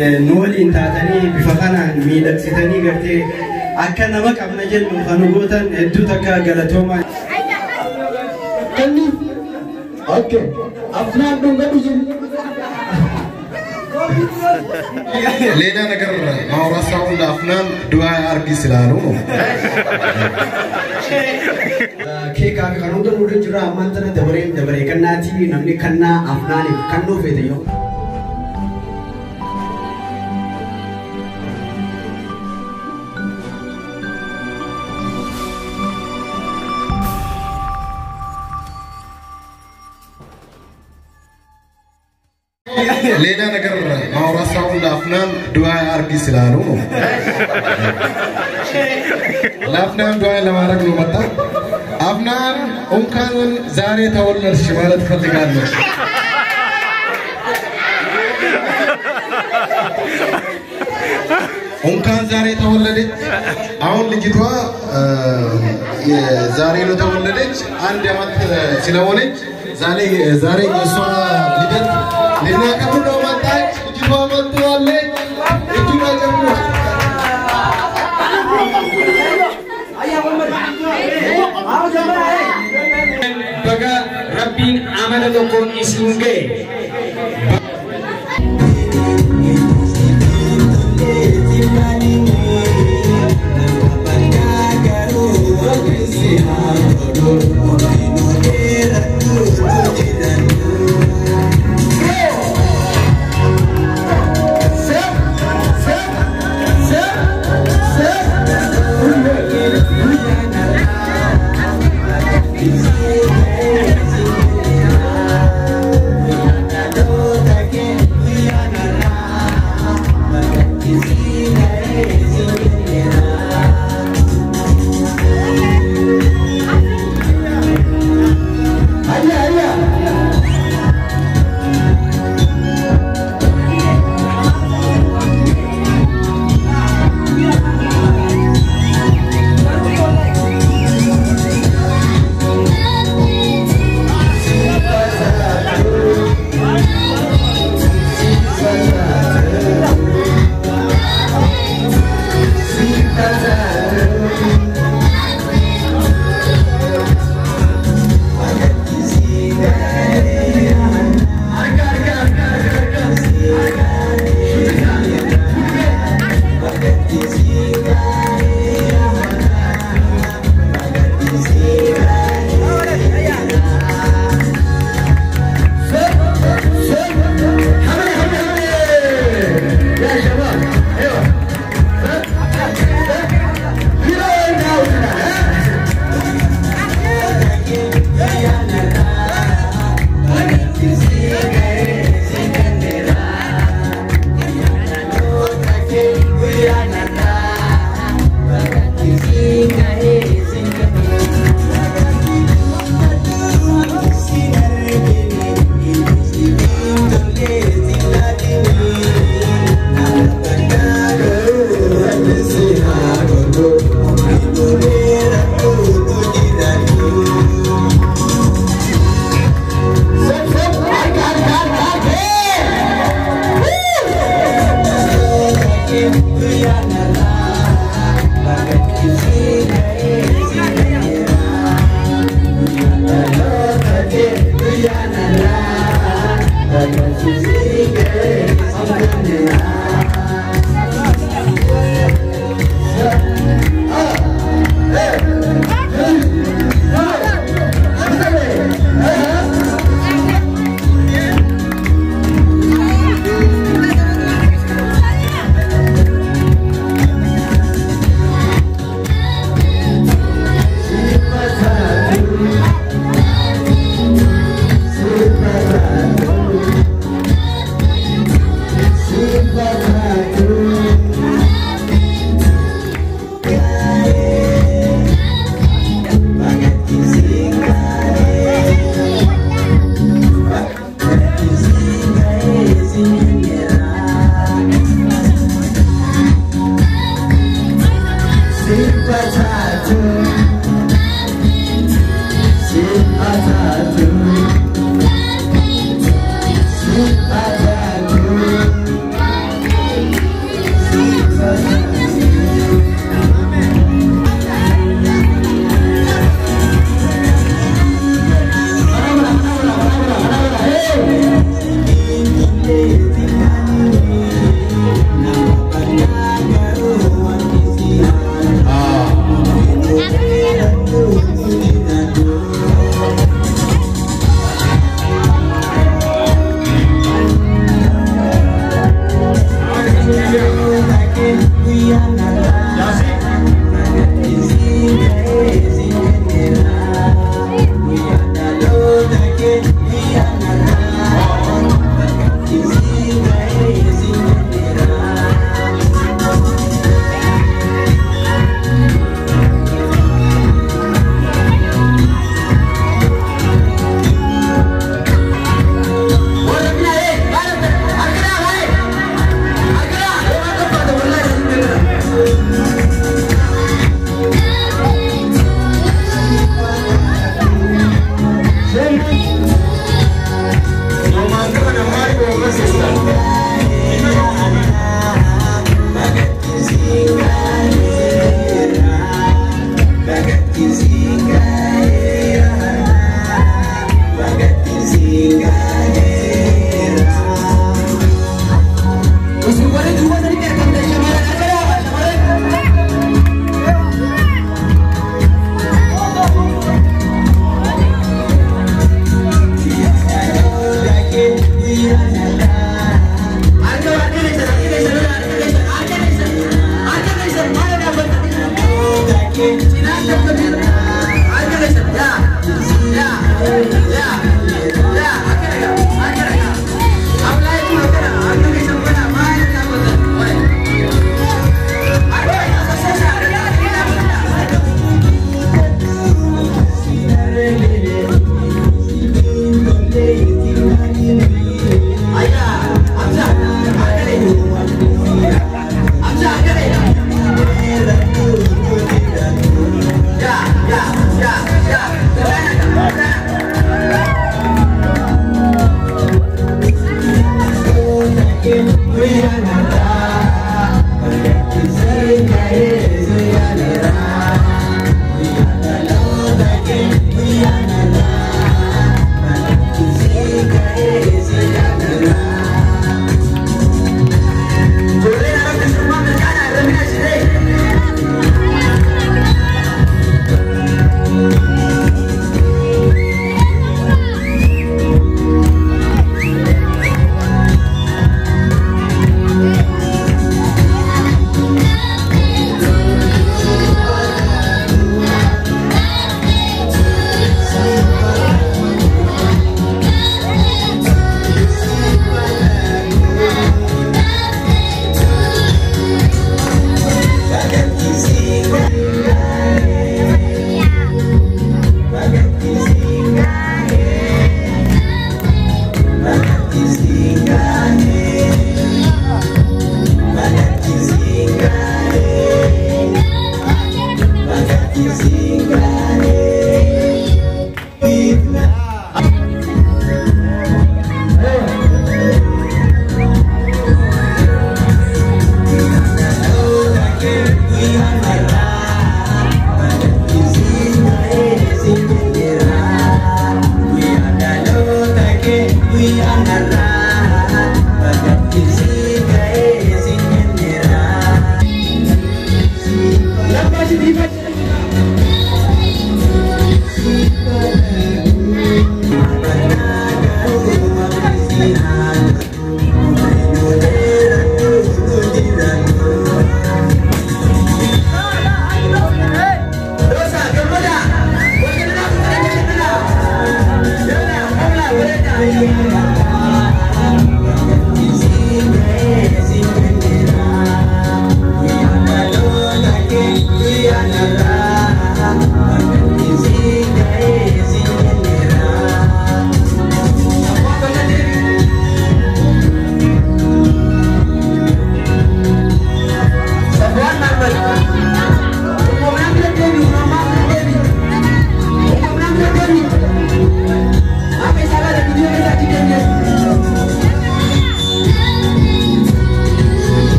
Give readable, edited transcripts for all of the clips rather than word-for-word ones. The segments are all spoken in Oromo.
نول إنتاجني بفقنا ميلاد ستاني قرتي أكنا ما كنا جل خنوبوتا هدو تكا غلطوما. كني أوكي أفنان دونغا بيجي. لينا نقر ما ورثهم أفنان دعاء أركي سلالو. كيك أبي كانوا تقولون جرا أمانتنا دبرين كنا تي نمني كنا أفنان كانوا في ديو. لينا نقر ما ورثهم أفنان دعاء أركي سلالو. لأفنان دعاء لما رجلوا متى أفنان كان زاري تولى الشمال تخلينا كان زاري تولدت أون لجتوا زاري لو تولدت عند يوم سلوانت زاري يسوع لدن لنا كم يوم تاج جوا من تولد جوا جمو بقى ربين عمل لكم اسمه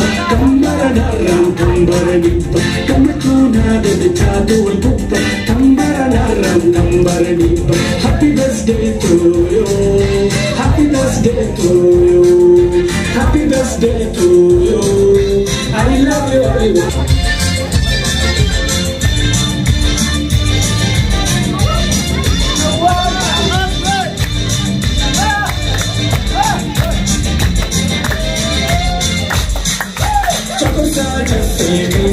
والكفة كمبر نرم كمبر نيبة كمتونا دلتاتو والكفة كمبر نرم كمبر نيبة Happy birthday to you Happy birthday to you Happy birthday to you I love you I love you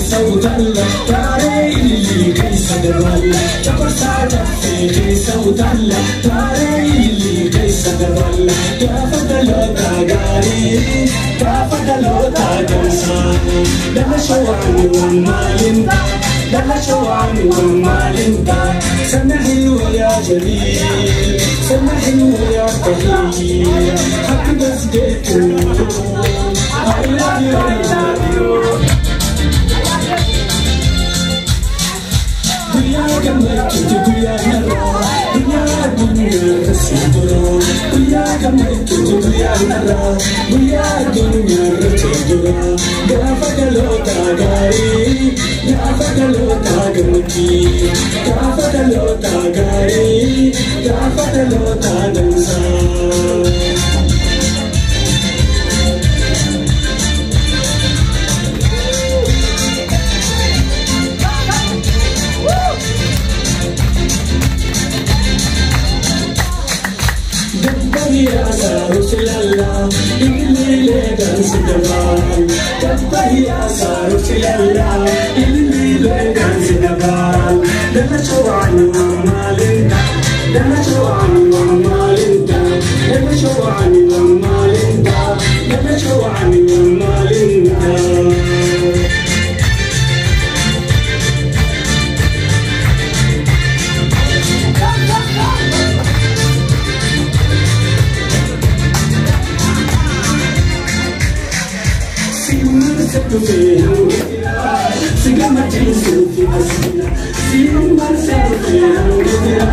سودالا تاريلي كيس دبالا تقصادا في سودالا تاريلي كيس دبالا تافدلو تاغاري تافدلو تاغنسان دلا شواني ومالين دلا شواني ومالين سمحي ويا جليل سمحي ويا قليل Happy birthday to you I love you I love you Guyyaa gammachuutu guyyaa narraa guyyaa addunyaa rasiidura guyyaa gammachuutu guyyaa narraa guyyaa addunyaa rasiidura gaafa dhalootaa gaarii gaafa dhalootaa gammachii gaafa dhalootaa gaarii gaafa dhalootaa dansaa. Ya Rasulullah, ilmile dans devan. Kabbahi ya Rasulullah, ilmile dans devan. Dana chawani wa malinta, dana chawani wa malinta, dana chawani wa malinta, dana chawani wa malinta. Sigama jinsu fi asjina, sigama selfi angira,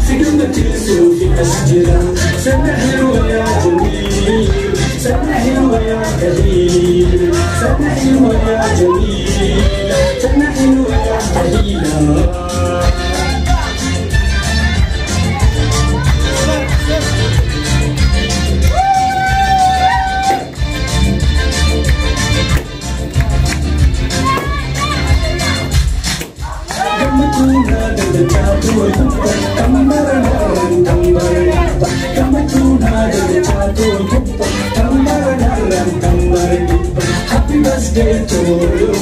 sigama jinsu fi asjina. Samahi wa ya jamil, samahi wa ya qalil, samahi wa ya jamil, samahi wa ya qalil. Happy birthday to you,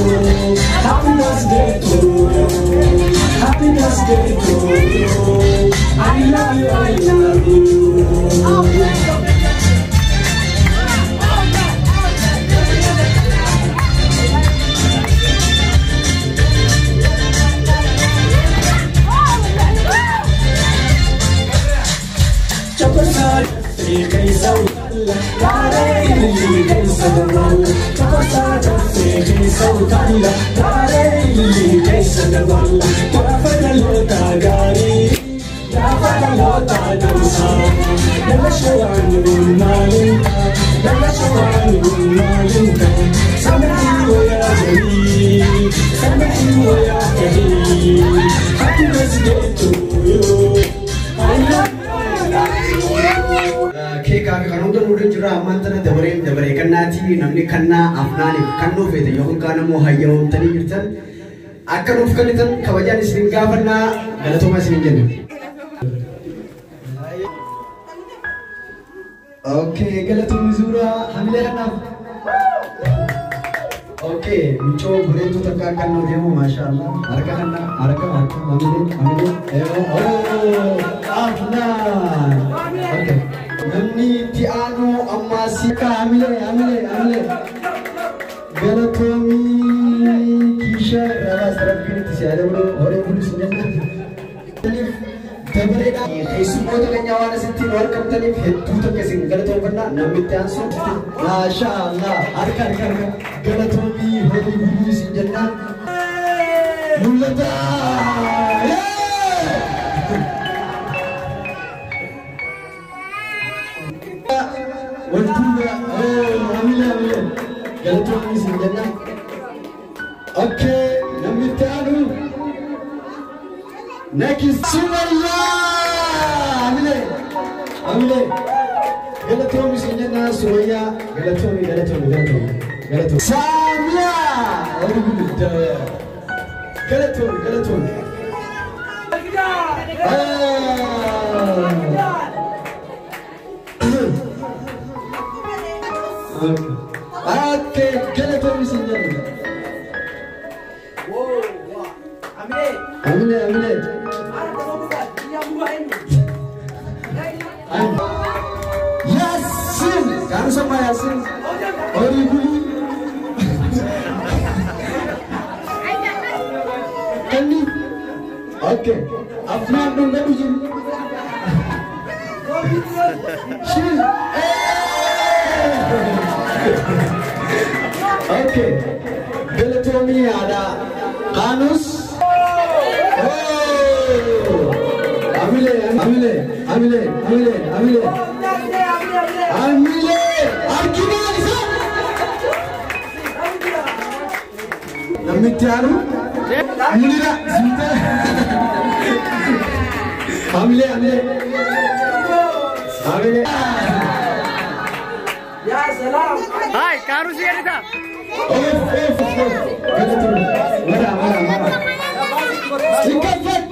happy birthday to you, happy birthday to you. I love you, I love you. Happy birthday to you. I love you. Keeka kan udah jira mantan dabare kannati namni kanna Afnaan kanno fete yokun kana mo hayyawum tani jirtan akan ufkanitan kawajan isin gafanna galatoma isin jenna. Okay, galatum zura hamile kana. Okay, minco buretu takka kanno demo mashallah. Haraka hamile. Oh, Afnaan. Okay. Namni tiano amma sika hamile. Galatomi kisha rawas rabbini tisada bro ore pulis nyanna. Tabareda ismoto kanyawana sitti welcome tanif hettu takkesin galatofanna namni tianso mashallah harka galatomi hori pulis nyanna. Dhalootaa والكل عمله galatoonni isin jenna. Okay, namni itti aanu next Sumayyaa Amile galatoonni isin jenna. Sumayyaa galatoonni Saamiyaa galatoonni okay, galatoonni isin jenna. Amile Yasin kan sama Yasin ori bulu ini okay Afnaan dong gak ujung okay galatoonni ada Kanus. Amile Arkiman isa namni tiaru Amira Zita Amile ya salam hai karu siarita mara Ikafat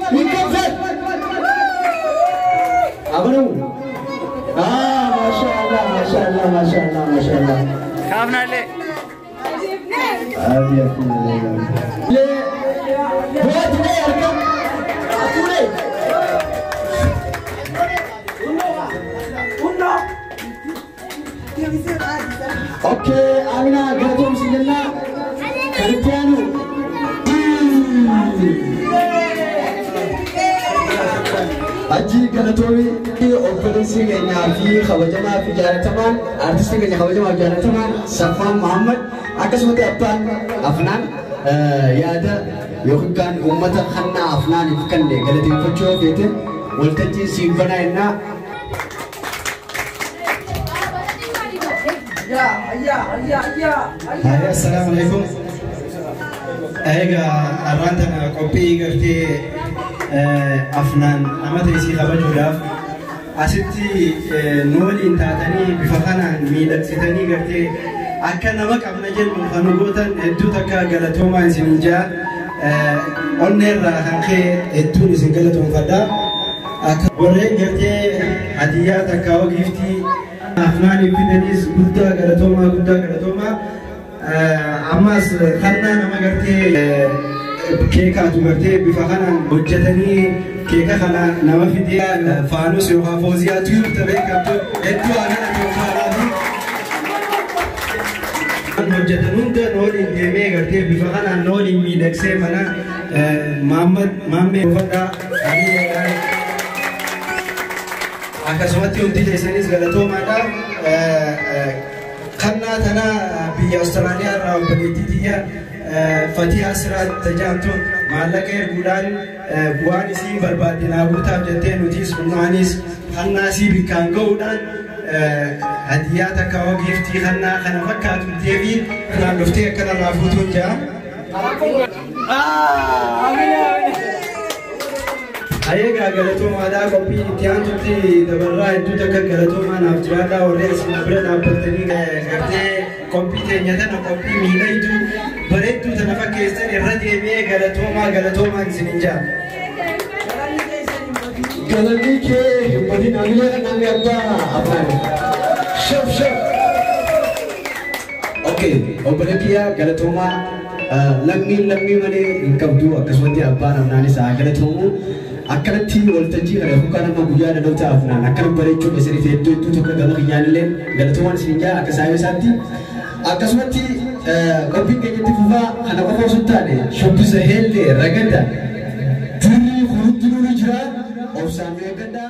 Abang Masya Allah Kaafna le le buat ne arkam atule unno okay Amina gatum sinna Kristianu Aji galatomi operation kenya fi khawajama fi jarataman artist kenya khawajama jarataman Safwan Muhammad akasmati appan Afnaan yaada yookaan ummata khanna Afnaan ifkanne galateeffachuu feete waltajjii siinfana inna assalamu alaikum ayga arrantana qophii gartee Afnaan amata isii kabajuudhaaf asitti nooliin taatanii bifa kanaan miidhagsitanii gartee akka nama qabna jennu kan gootan hedduu takka galatoomaa isin jaa onneerraa kan kee hedduun isin galatoonfadha. Akka warreen gartee hadiyyaa takka waqiftii Afnaaniif fidanis guddaa galatoomaa ammas kannaa nama gartee keekaatu gartee bifa kanaan hojjetanii keeka kana nama fidee faanus yookaan fooziyaa tuyuu ta'ee qabdu hedduu aannan atoofaaraa fi hojjetan hunda nooliin deemee gartee bifa kanaan nooliin miidhagsee mana maammee uffadhaa akkasumatti hundi keessanis galatoomaadha. Kannaa tana biyya Awustiraaliyaa irraa obboleettii tiyya Fatihaa Siraat tajaajiltuun maallaqa erguudhaan bu'aan isii barbaadde naa guutaaf jettee nutis humnaanis kannaa isii bikkaan ga'uudhaan hadiyyaa takka waqiftii kannaa kana fakkaatu deebii kanaan dhuftee akkanarraa fuutuun jira. Ayega galatoomaadhaa qophii itti aantutti dabarraa hedduu takka galatoomaa naaf jiraadhaa warri asiin bira dhaabbatanii gartee qophii teenya tana qophii miidhagduu bareedduu tana fakkeessan irra deebi'ee galatoomaa isinin jaa. Galanni kee himmatiin Amilee namni abbaa Afnaan. Shaf. Okay, obboleettiyaa galatoomaa lammii malee hin qabdu akkasumatti abbaan Afnaanis haa galatoomu. Akkanatti waltajjii kana yookaan nama guyyaa Dhalootaa Afnaan akkana bareechuun isiniif hedduu tokko gama kiyyaallee galatoomaan isin jaa akka saayee isaatti akkasumatti qophiin keenyatti fufaa kana qofa osoo hin taane shubbisa heellee ragada dirrii hundinuu ni jira obsaan eeggadhaa.